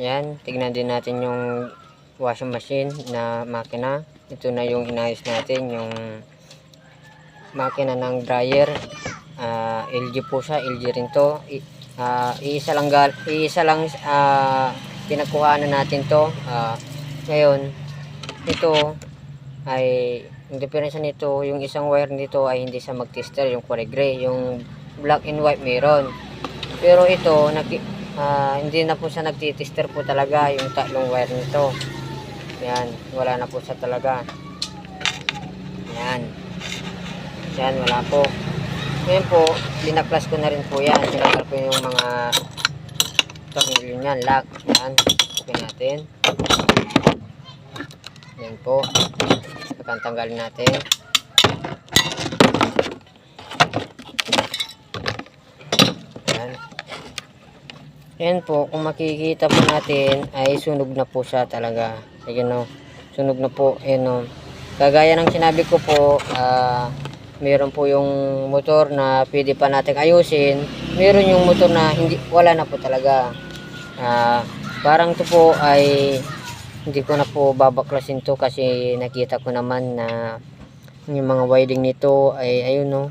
Yan, tignan din natin yung washing machine na makina. Ito na yung inayos natin, yung makina ng dryer. LG po siya, LG rin to. Iisa lang pinagkuhanan natin to. Ngayon, ito ay yung diferensya nito, yung isang wire nito ay hindi siya mag-tester, yung kulay gray, yung black and white meron. Pero ito hindi na po siya nagtitester po talaga yung tatlong wire nito. Yan, wala na po siya talaga. Yan. Yan, wala po. Ngayon po, linaklas ko na rin po yan. Sinakal ko yung mga tornilyo niyan, lock. Yan, okay natin. Yan po. Tanggalin natin. Yan. Yan po, kung makikita po natin ay sunog na po siya talaga. Ayun o, sunog na po. Ayun o. Kagaya ng sinabi ko po, meron po yung motor na pwede pa natin ayusin. Meron yung motor na wala na po talaga. Parang to po ay hindi ko na po babaklasin to kasi nakita ko naman na yung mga wiring nito ay ayun o,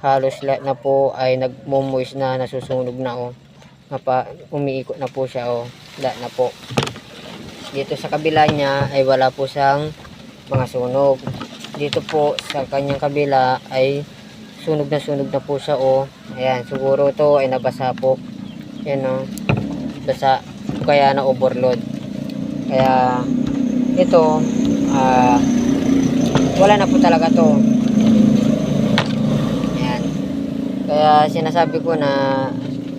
halos lahat na po ay nagmumoist na, nasusunog na o. Umiikot na po siya o, lahat na po. Dito sa kabila niya ay wala po siyang mga sunog. Dito po sa kanyang kabila ay sunog na po siya o. Ayan, siguro to ay nabasa po. Ayan o, basa kaya na overload. Kaya ito wala na po talaga to. Ayan. Kaya sinasabi ko na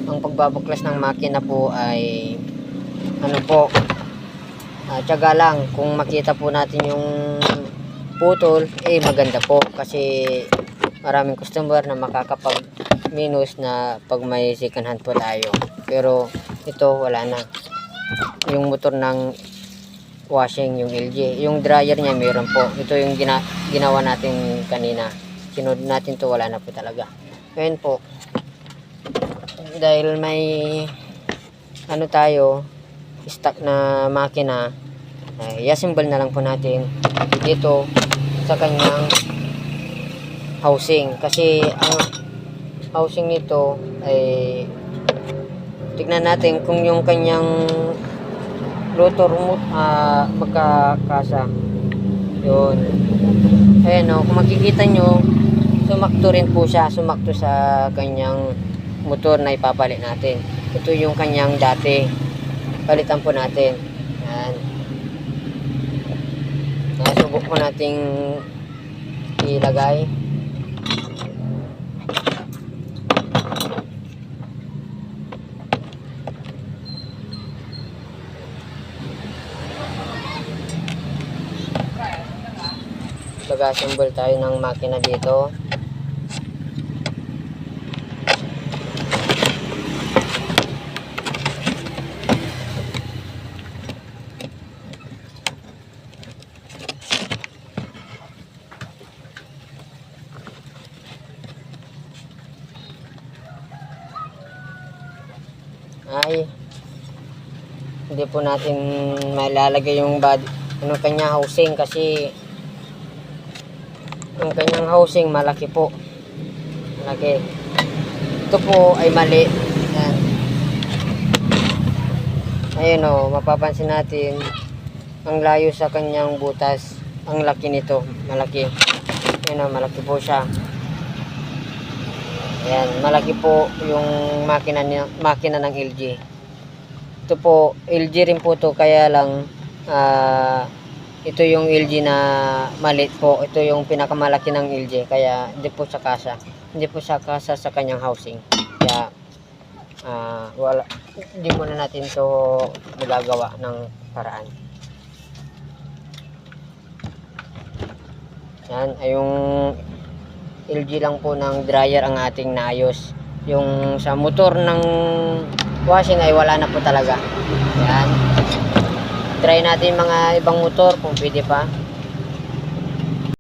ang pagbabaklas ng makina po ay ano po, tiyaga lang. Kung makita po natin yung putol, maganda po kasi maraming customer na makakapag minus na pag may second hand po tayo. Pero ito wala na. Yung motor ng washing, yung LG, yung dryer niya meron po. Ito yung ginawa natin kanina. Sinunod natin to, wala na po talaga. Ngayon po, dahil may ano tayo, stock na makina, i-assemble na lang po natin dito sa kanyang housing. Kasi ang housing nito ay tignan natin kung yung kanyang rotor magkakasa. Yun. Ayan o, kung makikita nyo, sumakto rin po siya. Sumakto sa kanyang motor na ipapalit natin. Ito yung kanyang dati. Palitan po natin. Ayan. Subok po nating ilagay. Mag-assemble tayo ng makina dito. Ay, hindi po natin mailalagay yung body, kanya housing kasi yung kanyang housing malaki po. Malaki. Ito po ay mali. Ayan. Ayun o, mapapansin natin ang layo sa kanyang butas. Ang laki nito, malaki. Ayun o, malaki po siya. Ayan, malaki po yung makina ng LG. Ito po, LG rin po to, kaya lang ito yung LG na maliit po. Ito yung pinakamalaki ng LG, kaya hindi po siya kasya. Hindi po siya kasya sa kanyang housing. Kaya hindi muna natin to magagawa ng paraan. Yan ay yung LG lang po ng dryer ang ating naayos. Yung sa motor ng washing ay wala na po talaga. Yan. Try natin mga ibang motor kung pwede pa.